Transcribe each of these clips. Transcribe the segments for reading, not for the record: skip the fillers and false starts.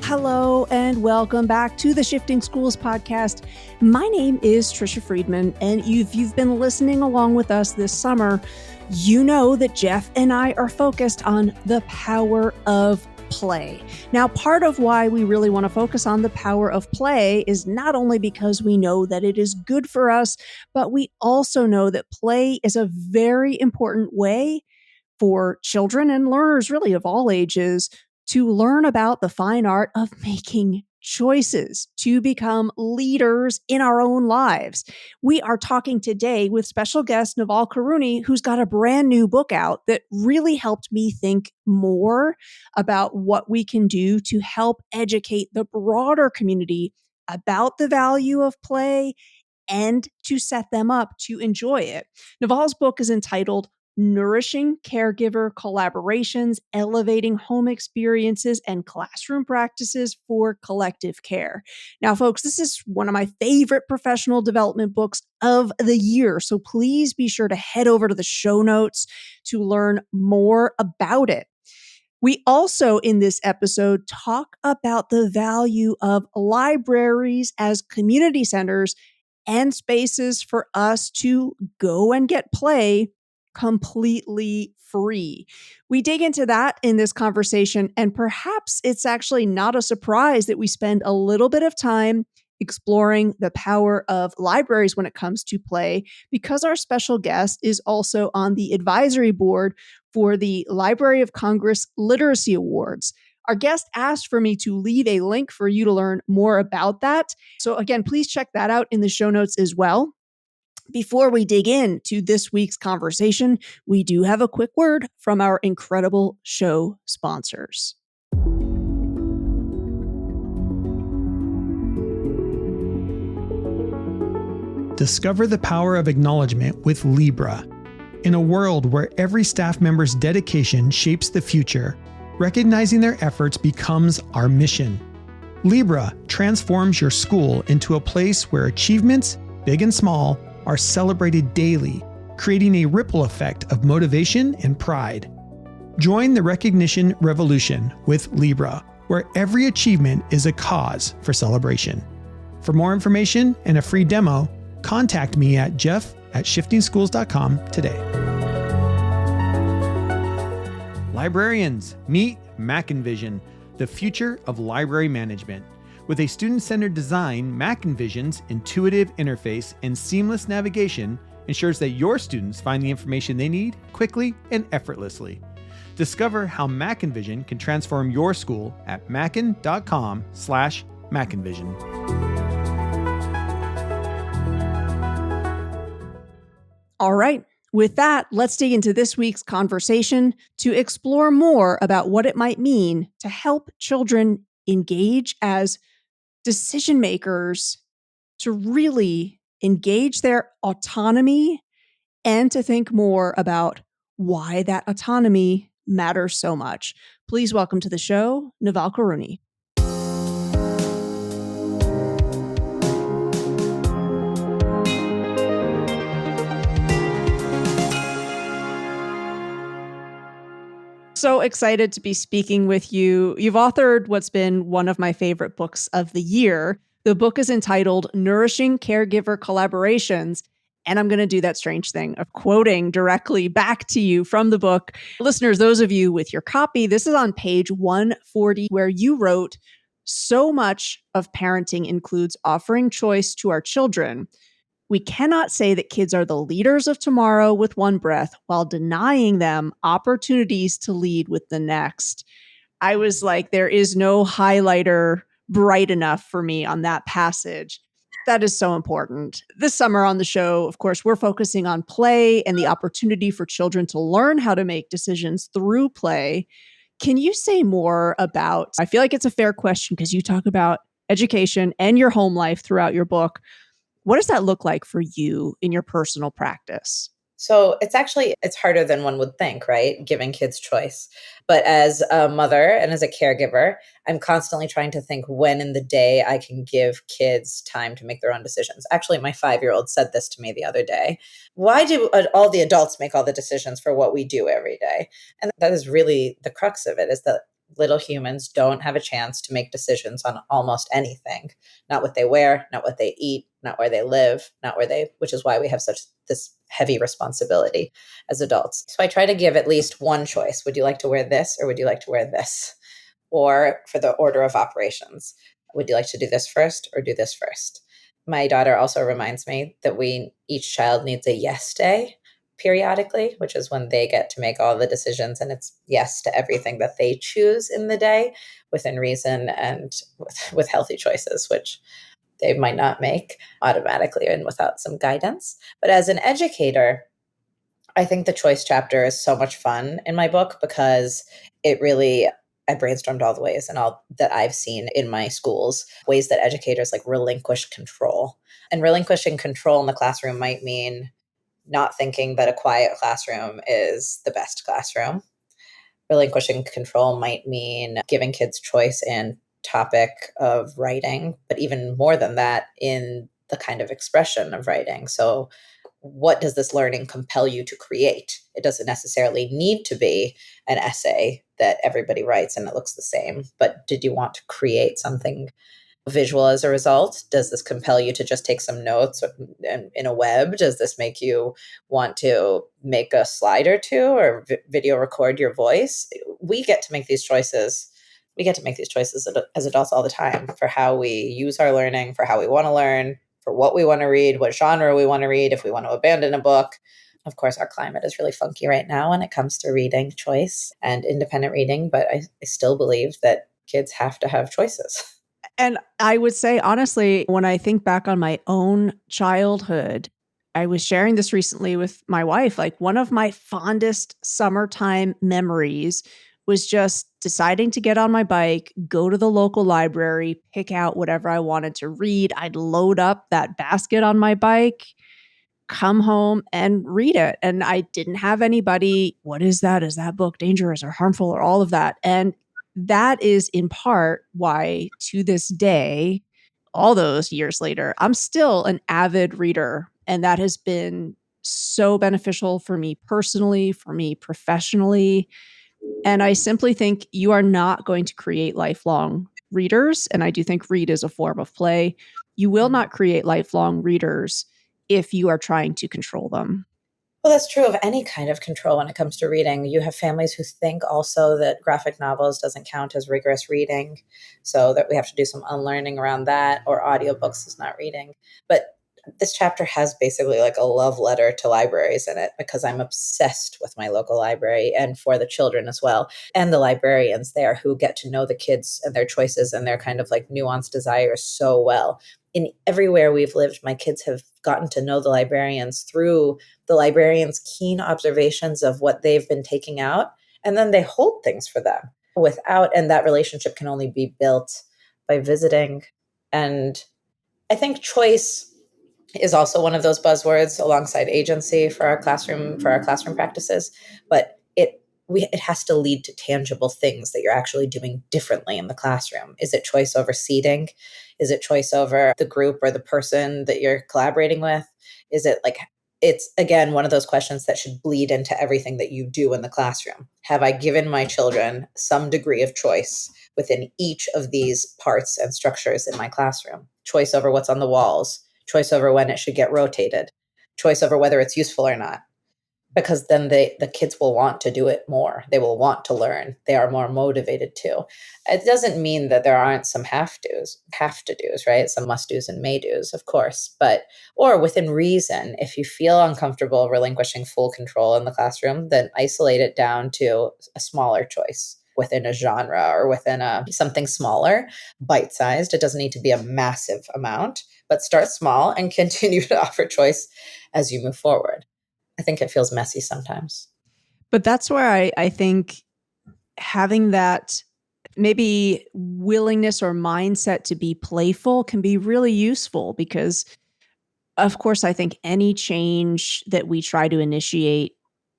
Hello and welcome back to the Shifting Schools podcast. My name is Trisha Friedman, and if you've been listening along with us this summer, you know that Jeff and I are focused on the power of play. Now, part of why we really want to focus on the power of play is not only because we know that it is good for us, but we also know that play is a very important way for children and learners really of all ages to learn about the fine art of making choices, to become leaders in our own lives. We are talking today with special guest Nawal Qarooni, who's got a brand new book out that really helped me think more about what we can do to help educate the broader community about the value of play and to set them up to enjoy it. Nawal's book is entitled Nourishing Caregiver Collaborations, Elevating Home Experiences and Classroom Practices for Collective Care. Now, folks, this is one of my favorite professional development books of the year, so please be sure to head over to the show notes to learn more about it. We also, in this episode, talk about the value of libraries as community centers and spaces for us to go and get play completely free. We dig into that in this conversation, and perhaps it's actually not a surprise that we spend a little bit of time exploring the power of libraries when it comes to play, because our special guest is also on the advisory board for the Library of Congress Literacy Awards. Our guest asked for me to leave a link for you to learn more about that. So again, please check that out in the show notes as well. Before we dig into this week's conversation, we do have a quick word from our incredible show sponsors. Discover the power of acknowledgement with Libra. In a world where every staff member's dedication shapes the future, recognizing their efforts becomes our mission. Libra transforms your school into a place where achievements, big and small, are celebrated daily, creating a ripple effect of motivation and pride. Join the recognition revolution with Libra, where every achievement is a cause for celebration. For more information and a free demo, contact me at jeff@shiftingschools.com today. Librarians, meet MacEnvision, the future of library management. With a student-centered design, MacEnvision's intuitive interface and seamless navigation ensures that your students find the information they need quickly and effortlessly. Discover how MacEnvision can transform your school at macen.com/MacEnvision. All right. With that, let's dig into this week's conversation to explore more about what it might mean to help children engage as decision makers, to really engage their autonomy and to think more about why that autonomy matters so much. Please welcome to the show, Nawal Qarooni. So excited to be speaking with you. You've authored what's been one of my favorite books of the year. The book is entitled Nourishing Caregiver Collaborations. And I'm going to do that strange thing of quoting directly back to you from the book. Listeners, those of you with your copy, this is on page 140, where you wrote, "So much of parenting includes offering choice to our children. We cannot say that kids are the leaders of tomorrow with one breath while denying them opportunities to lead with the next." I was like, there is no highlighter bright enough for me on that passage. That is so important. This summer on the show, of course, we're focusing on play and the opportunity for children to learn how to make decisions through play. Can you say more about, I feel like it's a fair question because you talk about education and your home life throughout your book. What does that look like for you in your personal practice? So it's harder than one would think, right? Giving kids choice. But as a mother and as a caregiver, I'm constantly trying to think when in the day I can give kids time to make their own decisions. Actually, my 5-year-old said this to me the other day. Why do all the adults make all the decisions for what we do every day? And that is really the crux of it, is that little humans don't have a chance to make decisions on almost anything. Not what they wear, not what they eat, not where they live, which is why we have such this heavy responsibility as adults. So I try to give at least one choice. Would you like to wear this or would you like to wear this? Or for the order of operations, would you like to do this first or do this first? My daughter also reminds me that each child needs a yes day periodically, which is when they get to make all the decisions, and it's yes to everything that they choose in the day within reason and with healthy choices, which they might not make automatically and without some guidance. But as an educator, I think the choice chapter is so much fun in my book because I brainstormed all the ways and all that I've seen in my schools, ways that educators like relinquish control. And relinquishing control in the classroom might mean not thinking that a quiet classroom is the best classroom. Relinquishing control might mean giving kids choice in topic of writing, but even more than that, in the kind of expression of writing. So what does this learning compel you to create? It doesn't necessarily need to be an essay that everybody writes and it looks the same, but did you want to create something visual as a result? Does this compel you to just take some notes in a web? Does this make you want to make a slide or two or video record your voice? We get to make these choices. We get to make these choices as adults all the time for how we use our learning, for how we want to learn, for what we want to read, what genre we want to read, if we want to abandon a book. Of course, our climate is really funky right now when it comes to reading choice and independent reading, but I still believe that kids have to have choices. And I would say, honestly, when I think back on my own childhood, I was sharing this recently with my wife. Like, one of my fondest summertime memories was just deciding to get on my bike, go to the local library, pick out whatever I wanted to read. I'd load up that basket on my bike, come home and read it. And I didn't have anybody, what is that? Is that book dangerous or harmful or all of that? And that is in part why to this day, all those years later, I'm still an avid reader. And that has been so beneficial for me personally, for me professionally. And I simply think you are not going to create lifelong readers. And I do think read is a form of play. You will not create lifelong readers if you are trying to control them. Well, that's true of any kind of control when it comes to reading. You have families who think also that graphic novels doesn't count as rigorous reading, so that we have to do some unlearning around that, or audiobooks is not reading. But this chapter has basically like a love letter to libraries in it because I'm obsessed with my local library and for the children as well, and the librarians there who get to know the kids and their choices and their kind of like nuanced desires so well. In everywhere we've lived, my kids have gotten to know the librarians through the librarians' keen observations of what they've been taking out, and then they hold things for them and that relationship can only be built by visiting. And I think choice is also one of those buzzwords alongside agency for our classroom practices, but it has to lead to tangible things that you're actually doing differently in the classroom. Is it choice over seating? Is it choice over the group or the person that you're collaborating with? Is it like, it's again one of those questions that should bleed into everything that you do in the classroom. Have I given my children some degree of choice within each of these parts and structures in my classroom? Choice over what's on the walls, choice over when it should get rotated, choice over whether it's useful or not, because then the kids will want to do it more. They will want to learn. They are more motivated to. It doesn't mean that there aren't some have to do's, right? Some must do's and may do's, of course, or within reason. If you feel uncomfortable relinquishing full control in the classroom, then isolate it down to a smaller choice within a genre or within something smaller, bite-sized. It doesn't need to be a massive amount, but start small and continue to offer choice as you move forward. I think it feels messy sometimes. But that's where I think having that maybe willingness or mindset to be playful can be really useful, because Of course, I think any change that we try to initiate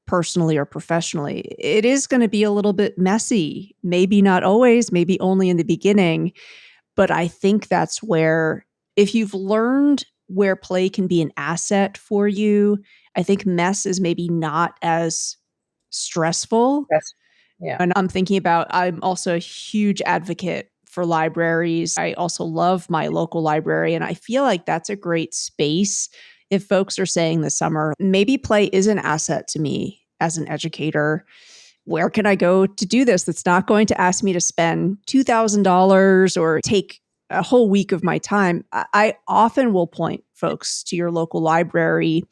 personally or professionally, it is going to be a little bit messy. Maybe not always, maybe only in the beginning. But I think that's where, if you've learned where play can be an asset for you, I think mess is maybe not as stressful. Yes. Yeah. And I'm thinking about, I'm also a huge advocate for libraries. I also love my local library, and I feel like that's a great space. If folks are saying this summer, maybe play is an asset to me as an educator, where can I go to do this that's not going to ask me to spend $2,000 or take a whole week of my time? I often will point folks to your local library.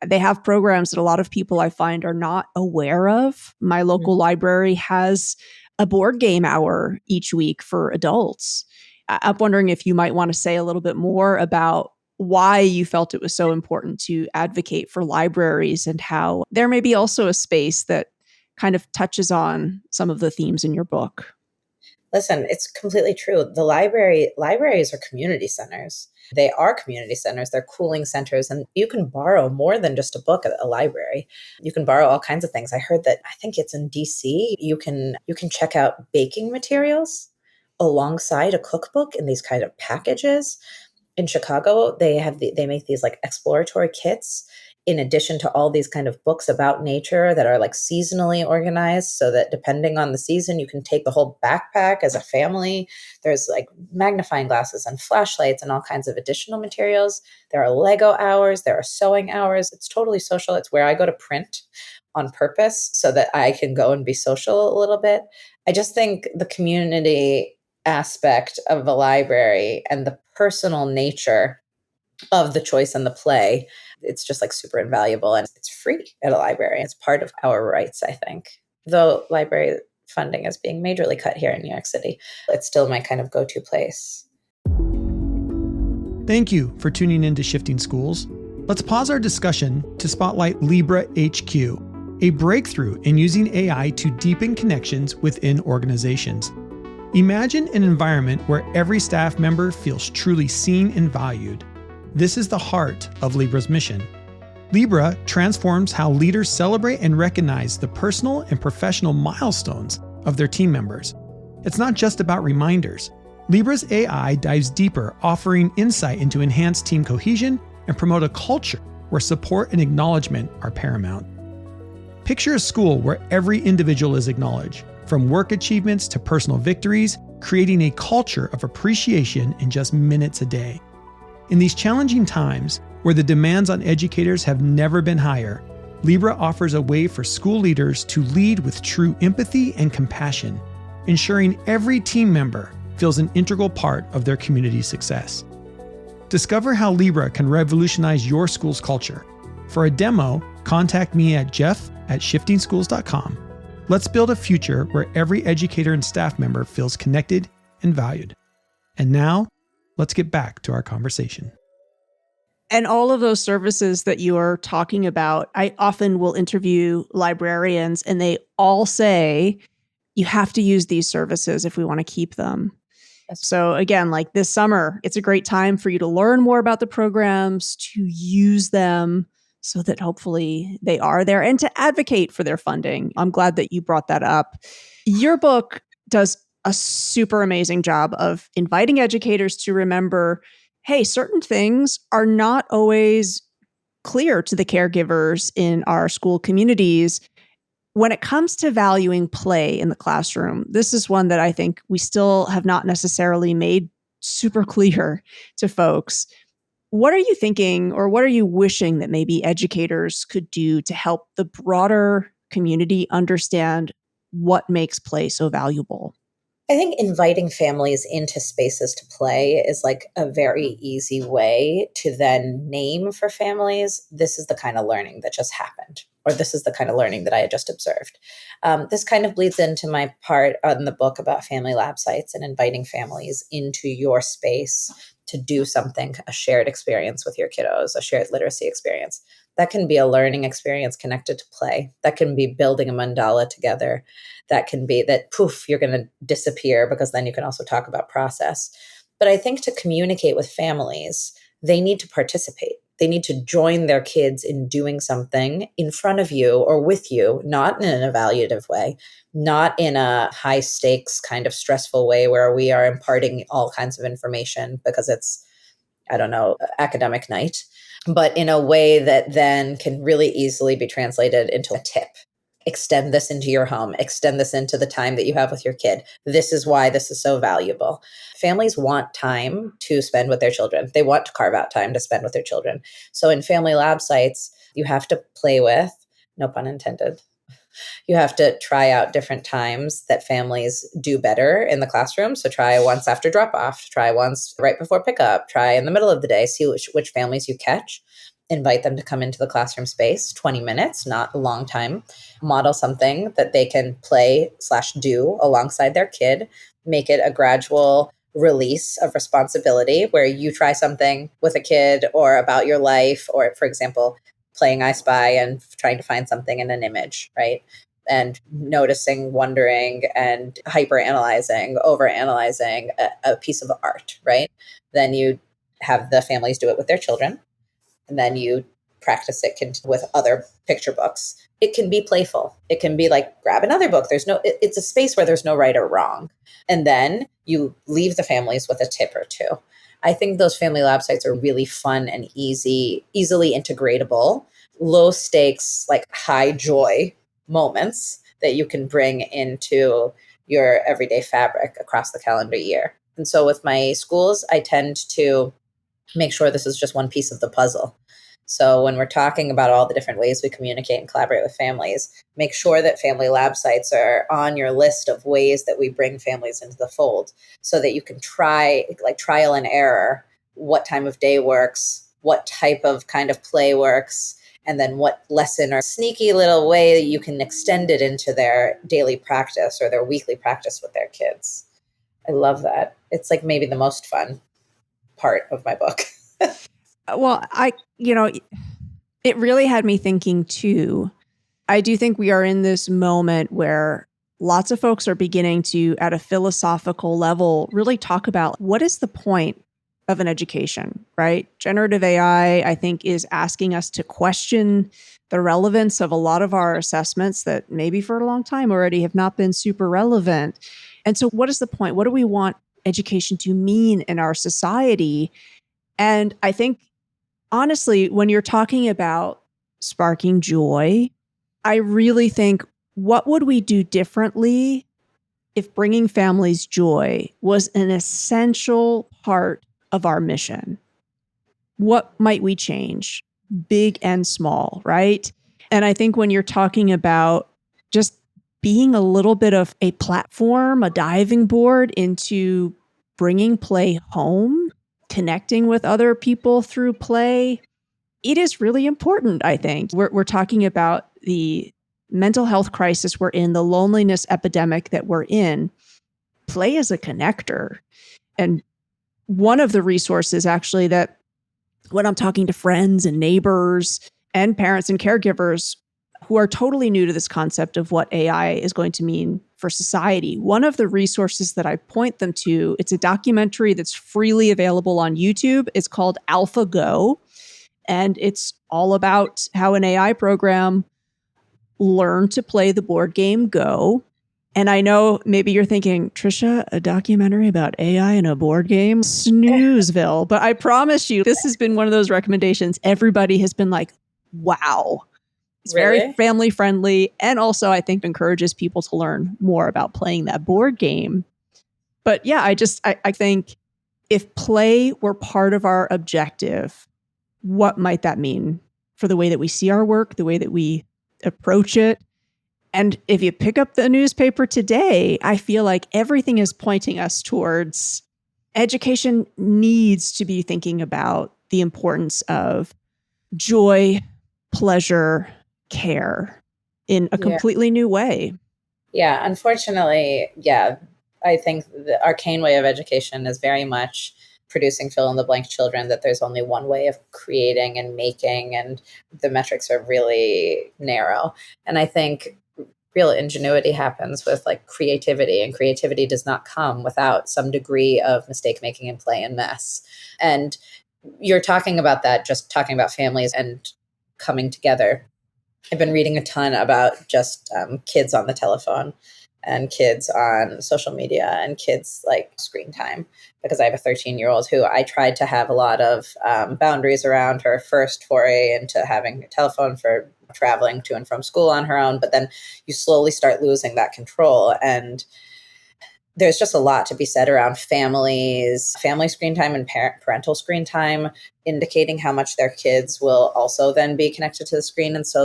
They have programs that a lot of people I find are not aware of. My local library has a board game hour each week for adults. I'm wondering if you might want to say a little bit more about why you felt it was so important to advocate for libraries, and how there may be also a space that kind of touches on some of the themes in your book. Listen, it's completely true. Libraries are community centers. They are community centers. They're cooling centers, and you can borrow more than just a book at a library. You can borrow all kinds of things. I heard that, I think it's in DC, you can check out baking materials alongside a cookbook in these kind of packages. In Chicago, they make these like exploratory kits in addition to all these kind of books about nature that are like seasonally organized, so that depending on the season, you can take the whole backpack as a family. There's like magnifying glasses and flashlights and all kinds of additional materials. There are Lego hours, there are sewing hours. It's totally social. It's where I go to print on purpose so that I can go and be social a little bit. I just think the community aspect of the library and the personal nature of the choice and the play, it's just like super invaluable, and it's free at a library. It's part of our rights, I think. Though library funding is being majorly cut here in New York City, it's still my kind of go-to place. Thank you for tuning in to Shifting Schools. Let's pause our discussion to spotlight Libra HQ, a breakthrough in using AI to deepen connections within organizations. Imagine an environment where every staff member feels truly seen and valued. This is the heart of Libra's mission. Libra transforms how leaders celebrate and recognize the personal and professional milestones of their team members. It's not just about reminders. Libra's AI dives deeper, offering insight into enhanced team cohesion and promote a culture where support and acknowledgement are paramount. Picture a school where every individual is acknowledged, from work achievements to personal victories, creating a culture of appreciation in just minutes a day. In these challenging times, where the demands on educators have never been higher, Libra offers a way for school leaders to lead with true empathy and compassion, ensuring every team member feels an integral part of their community's success. Discover how Libra can revolutionize your school's culture. For a demo, contact me at jeff@shiftingschools.com. Let's build a future where every educator and staff member feels connected and valued. And now, let's get back to our conversation. And all of those services that you are talking about, I often will interview librarians, and they all say, you have to use these services if we want to keep them. So again, like this summer, it's a great time for you to learn more about the programs, to use them so that hopefully they are there, and to advocate for their funding. I'm glad that you brought that up. Your book does a super amazing job of inviting educators to remember, hey, certain things are not always clear to the caregivers in our school communities. When it comes to valuing play in the classroom, this is one that I think we still have not necessarily made super clear to folks. What are you thinking, or what are you wishing that maybe educators could do to help the broader community understand what makes play so valuable? I think inviting families into spaces to play is like a very easy way to then name for families, this is the kind of learning that just happened, or this is the kind of learning that I had just observed. This kind of bleeds into my part on the book about family lab sites and inviting families into your space to do something, a shared experience with your kiddos, a shared literacy experience. That can be a learning experience connected to play. That can be building a mandala together. That can be that, poof, you're going to disappear, because then you can also talk about process. But I think to communicate with families, they need to participate. They need to join their kids in doing something in front of you or with you, not in an evaluative way, not in a high stakes kind of stressful way where we are imparting all kinds of information because it's, I don't know, academic night, but in a way that then can really easily be translated into a tip. Extend this into your home, extend this into the time that you have with your kid. This is why this is so valuable. Families want time to spend with their children. They want to carve out time to spend with their children. So in family lab sites, you have to play with, no pun intended, you have to try out different times that families do better in the classroom. So try once after drop off, try once right before pickup, try in the middle of the day, see which families you catch. Invite them to come into the classroom space, 20 minutes, not a long time. Model something that they can play/do alongside their kid. Make it a gradual release of responsibility where you try something with a kid or about your life, or, for example, playing I Spy and trying to find something in an image, right? And noticing, wondering, and hyper analyzing, over analyzing a piece of art, right? Then you have the families do it with their children. And then you practice it with other picture books. It can be playful. It can be like, grab another book. It's a space where there's no right or wrong. And then you leave the families with a tip or two. I think those family lab sites are really fun and easily integratable, low stakes, like high joy moments that you can bring into your everyday fabric across the calendar year. And so with my schools, I tend to make sure this is just one piece of the puzzle. So when we're talking about all the different ways we communicate and collaborate with families, make sure that family lab sites are on your list of ways that we bring families into the fold so that you can try, like trial and error, what time of day works, what type of kind of play works, and then what lesson or sneaky little way that you can extend it into their daily practice or their weekly practice with their kids. I love that. It's like maybe the most fun part of my book. Well, it really had me thinking too. I do think we are in this moment where lots of folks are beginning to, at a philosophical level, really talk about what is the point of an education, right? Generative AI, I think, is asking us to question the relevance of a lot of our assessments that maybe for a long time already have not been super relevant. And so what is the point? What do we want education to mean in our society? And I think, honestly, when you're talking about sparking joy, I really think, what would we do differently if bringing families joy was an essential part of our mission? What might we change, big and small, right? And I think when you're talking about just being a little bit of a platform, a diving board into bringing play home, connecting with other people through play, it is really important, I think. We're talking about the mental health crisis we're in, the loneliness epidemic that we're in. Play is a connector. And one of the resources, actually, that when I'm talking to friends and neighbors and parents and caregivers who are totally new to this concept of what AI is going to mean for society, one of the resources that I point them to, it's a documentary that's freely available on YouTube. It's called AlphaGo. And it's all about how an AI program learned to play the board game Go. And I know maybe you're thinking, Trisha, a documentary about AI and a board game? Snoozeville. But I promise you, this has been one of those recommendations. Everybody has been like, wow. It's Really? very family friendly. And also, I think, encourages people to learn more about playing that board game. But yeah, I think if play were part of our objective, what might that mean for the way that we see our work, the way that we approach it? And if you pick up the newspaper today, I feel like everything is pointing us towards education needs to be thinking about the importance of joy, pleasure, care in a completely new way. Yeah, unfortunately, I think the arcane way of education is very much producing fill in the blank children, that there's only one way of creating and making, and the metrics are really narrow. And I think real ingenuity happens with like creativity, and creativity does not come without some degree of mistake making and play and mess. And you're talking about that, just talking about families and coming together. I've been reading a ton about just kids on the telephone and kids on social media and kids like screen time, because I have a 13-year-old who I tried to have a lot of boundaries around her first foray into having a telephone for traveling to and from school on her own. But then you slowly start losing that control. And there's just a lot to be said around family screen time and parental screen time, indicating how much their kids will also then be connected to the screen. And so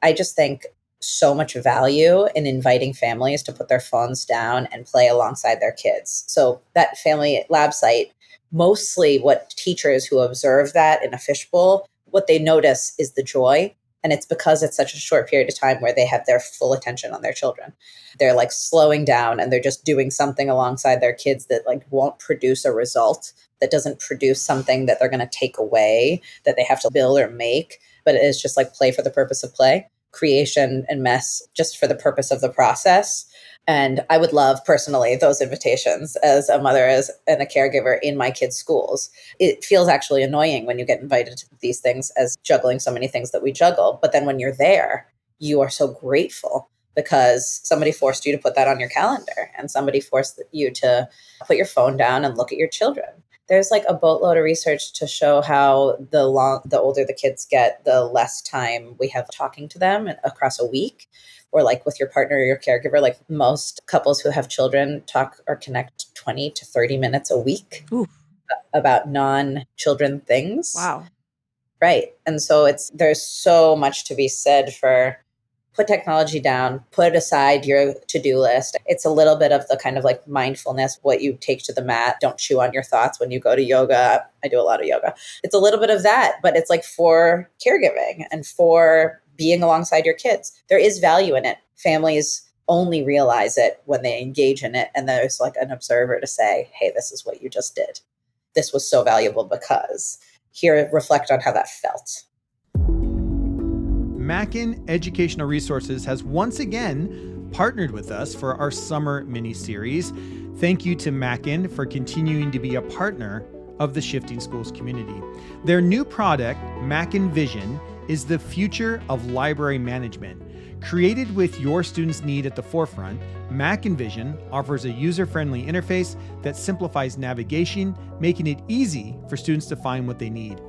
I just think, so much value in inviting families to put their phones down and play alongside their kids. So that family lab site, mostly what teachers who observe that in a fishbowl, what they notice is the joy. And it's because it's such a short period of time where they have their full attention on their children. They're like slowing down and they're just doing something alongside their kids that like won't produce a result, that doesn't produce something that they're going to take away, that they have to build or make, but it is just like play for the purpose of play, creation and mess just for the purpose of the process. And I would love personally those invitations as a mother and a caregiver in my kids' schools. It feels actually annoying when you get invited to these things as juggling so many things that we juggle. But then when you're there, you are so grateful because somebody forced you to put that on your calendar and somebody forced you to put your phone down and look at your children. There's like a boatload of research to show how the older the kids get, the less time we have talking to them across a week, or like with your partner or your caregiver. Like most couples who have children talk or connect 20 to 30 minutes a week Ooh. about non-children things. Wow. Right. And so there's so much to be said for put technology down, put aside your to-do list. It's a little bit of the kind of like mindfulness, what you take to the mat. Don't chew on your thoughts when you go to yoga. I do a lot of yoga. It's a little bit of that, but it's like for caregiving and for being alongside your kids. There is value in it. Families only realize it when they engage in it. And there's like an observer to say, hey, this is what you just did. This was so valuable because here, reflect on how that felt. Mackin Educational Resources has once again partnered with us for our summer mini-series. Thank you to Mackin for continuing to be a partner of the Shifting Schools community. Their new product, Mackin Vision, is the future of library management. Created with your students' need at the forefront, Mackin Vision offers a user-friendly interface that simplifies navigation, making it easy for students to find what they need.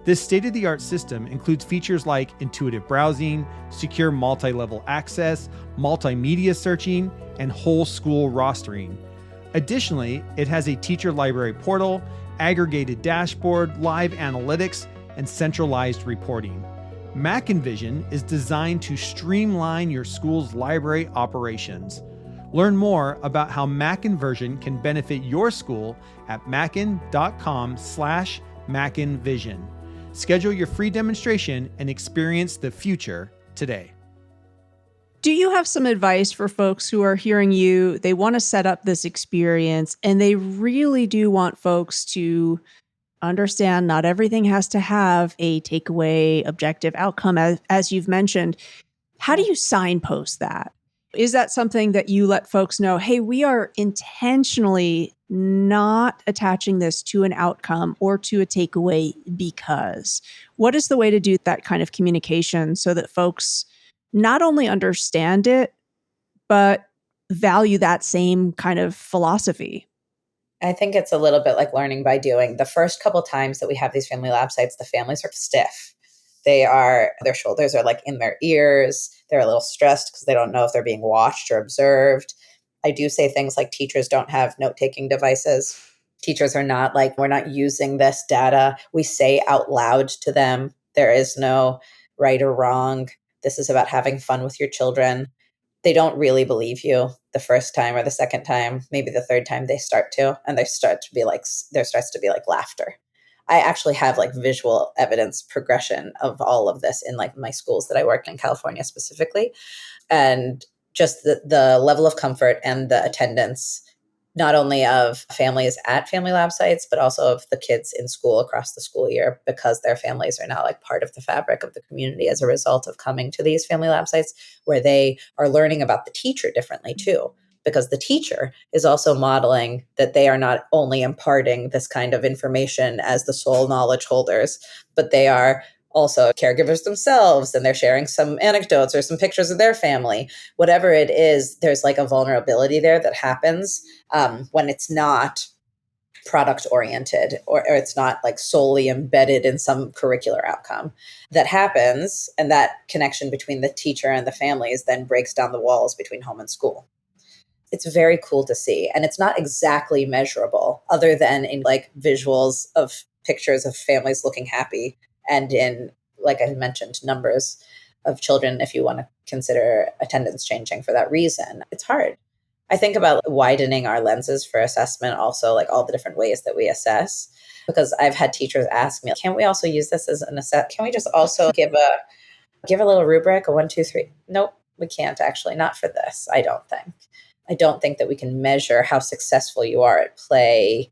This state-of-the-art system includes features like intuitive browsing, secure multi-level access, multimedia searching, and whole school rostering. Additionally, it has a teacher library portal, aggregated dashboard, live analytics, and centralized reporting. Mackin Vision is designed to streamline your school's library operations. Learn more about how Mackin Vision can benefit your school at mackin.com/MackinVision. Schedule your free demonstration and experience the future today. Do you have some advice for folks who are hearing you? They want to set up this experience and they really do want folks to understand not everything has to have a takeaway objective outcome, as you've mentioned. How do you signpost that? Is that something that you let folks know, hey, we are intentionally not attaching this to an outcome or to a takeaway because? What is the way to do that kind of communication so that folks not only understand it, but value that same kind of philosophy? I think it's a little bit like learning by doing. The first couple times that we have these family lab sites, the families are stiff. Their shoulders are like in their ears. They're a little stressed because they don't know if they're being watched or observed. I do say things like teachers don't have note-taking devices. Teachers are not like, we're not using this data. We say out loud to them, there is no right or wrong. This is about having fun with your children. They don't really believe you the first time or the second time, maybe the third time they start to, and there starts to be like laughter. I actually have like visual evidence progression of all of this in like my schools that I work in California specifically. And just the level of comfort and the attendance, not only of families at family lab sites, but also of the kids in school across the school year, because their families are now like part of the fabric of the community as a result of coming to these family lab sites where they are learning about the teacher differently too. because the teacher is also modeling that they are not only imparting this kind of information as the sole knowledge holders, but they are also caregivers themselves, and they're sharing some anecdotes or some pictures of their family. Whatever it is, there's like a vulnerability there that happens when it's not product oriented, or it's not like solely embedded in some curricular outcome that happens. And that connection between the teacher and the families then breaks down the walls between home and school. It's very cool to see. And it's not exactly measurable other than in like visuals of pictures of families looking happy, and in, like I mentioned, numbers of children, if you want to consider attendance changing for that reason. It's hard. I think about widening our lenses for assessment, also like all the different ways that we assess, because I've had teachers ask me, can we also use this as an assess? Can we just also give a little rubric, a 1, 2, 3? Nope, we can't actually, not for this. I don't think that we can measure how successful you are at play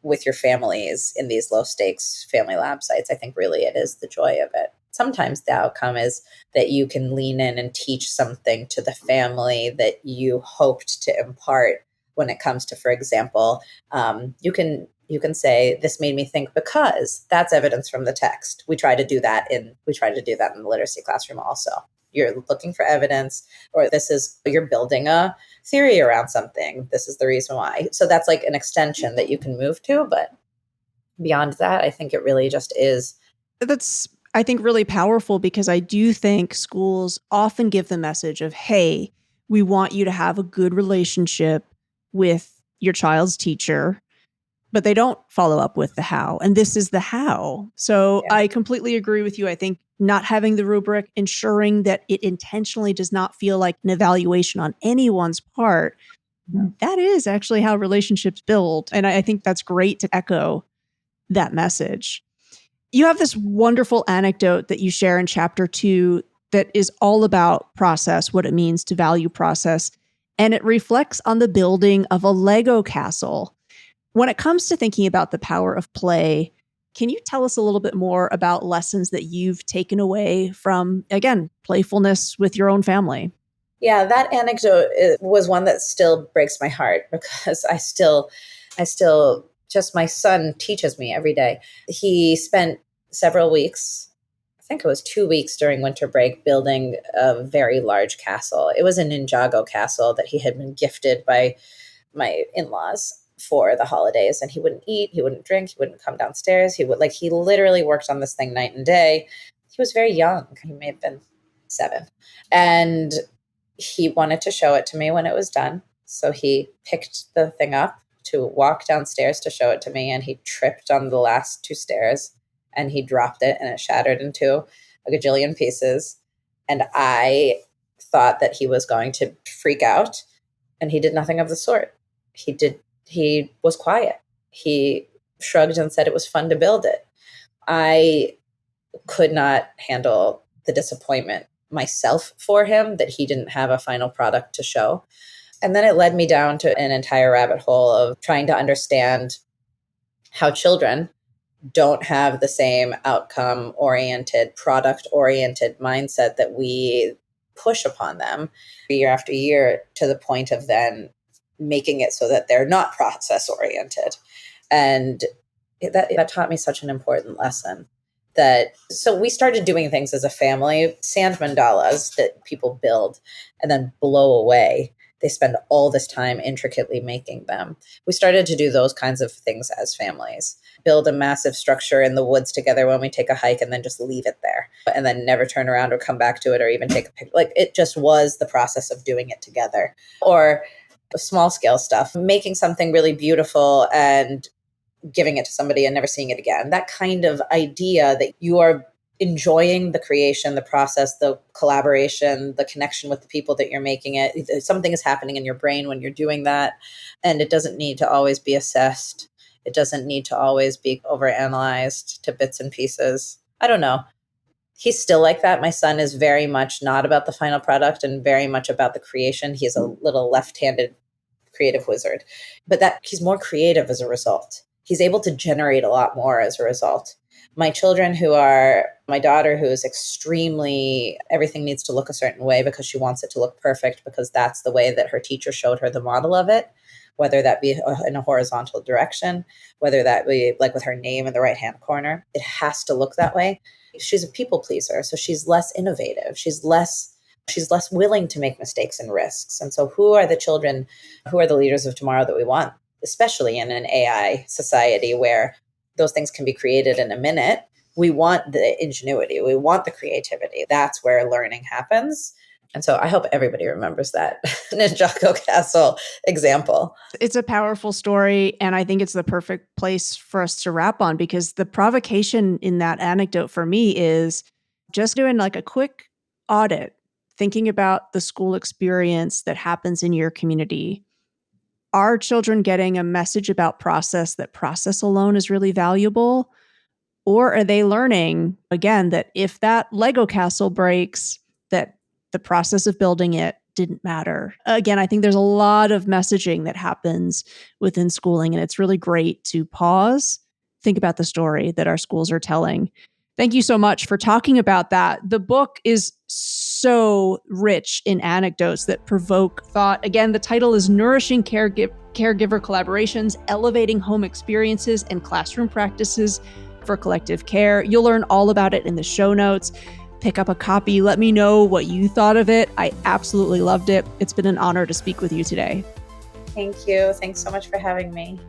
with your families in these low stakes family lab sites. I think really it is the joy of it. Sometimes the outcome is that you can lean in and teach something to the family that you hoped to impart when it comes to, for example, you can say, this made me think because that's evidence from the text. We try to do that in the literacy classroom also. You're looking for evidence, or you're building a theory around something. This is the reason why. So that's like an extension that you can move to. But beyond that, I think it really just is. That's, I think, really powerful, because I do think schools often give the message of, hey, we want you to have a good relationship with your child's teacher, but they don't follow up with the how. And this is the how. So Yeah. I completely agree with you. I think not having the rubric, ensuring that it intentionally does not feel like an evaluation on anyone's part, that is actually how relationships build. And I think that's great to echo that message. You have this wonderful anecdote that you share in chapter 2 that is all about process, what it means to value process. And it reflects on the building of a Lego castle. When it comes to thinking about the power of play, can you tell us a little bit more about lessons that you've taken away from, again, playfulness with your own family? Yeah, that anecdote was one that still breaks my heart, because I still just, my son teaches me every day. He spent several weeks, I think it was 2 weeks during winter break, building a very large castle. It was a Ninjago castle that he had been gifted by my in-laws for the holidays, and he wouldn't eat, he wouldn't drink, he wouldn't come downstairs. He literally worked on this thing night and day. He was very young. He may have been 7. And he wanted to show it to me when it was done. So he picked the thing up to walk downstairs to show it to me, and he tripped on the last 2 stairs, and he dropped it, and it shattered into a gajillion pieces. And I thought that he was going to freak out, and he did nothing of the sort. He was quiet. He shrugged and said it was fun to build it. I could not handle the disappointment myself for him that he didn't have a final product to show. And then it led me down to an entire rabbit hole of trying to understand how children don't have the same outcome oriented, product oriented mindset that we push upon them year after year, to the point of then making it so that they're not process oriented. And that taught me such an important lesson. So we started doing things as a family, sand mandalas that people build and then blow away. They spend all this time intricately making them. We started to do those kinds of things as families, build a massive structure in the woods together when we take a hike, and then just leave it there and then never turn around or come back to it or even take a picture. Like, it just was the process of doing it together. Or small scale stuff, making something really beautiful and giving it to somebody and never seeing it again. That kind of idea that you are enjoying the creation, the process, the collaboration, the connection with the people that you're making it. Something is happening in your brain when you're doing that. And it doesn't need to always be assessed. It doesn't need to always be overanalyzed to bits and pieces. I don't know. He's still like that. My son is very much not about the final product and very much about the creation. He's a little left-handed creative wizard, but that he's more creative as a result. He's able to generate a lot more as a result. My daughter who is extremely, everything needs to look a certain way because she wants it to look perfect because that's the way that her teacher showed her the model of it, whether that be in a horizontal direction, whether that be like with her name in the right-hand corner. It has to look that way. She's a people pleaser, so she's less innovative. She's less willing to make mistakes and risks. And so who are the leaders of tomorrow that we want, especially in an AI society where those things can be created in a minute? We want the ingenuity. We want the creativity. That's where learning happens. And so I hope everybody remembers that Ninjago Castle example. It's a powerful story, and I think it's the perfect place for us to wrap on, because the provocation in that anecdote for me is just doing like a quick audit, thinking about the school experience that happens in your community. Are children getting a message about process, that process alone is really valuable? Or are they learning, again, that if that Lego castle breaks, that the process of building it didn't matter? Again, I think there's a lot of messaging that happens within schooling, and it's really great to pause, think about the story that our schools are telling. Thank you so much for talking about that. The book is so rich in anecdotes that provoke thought. Again, the title is Nourishing Caregiver Collaborations, Elevating Home Experiences and Classroom Practices for Collective Care. You'll learn all about it in the show notes. Pick up a copy. Let me know what you thought of it. I absolutely loved it. It's been an honor to speak with you today. Thank you. Thanks so much for having me.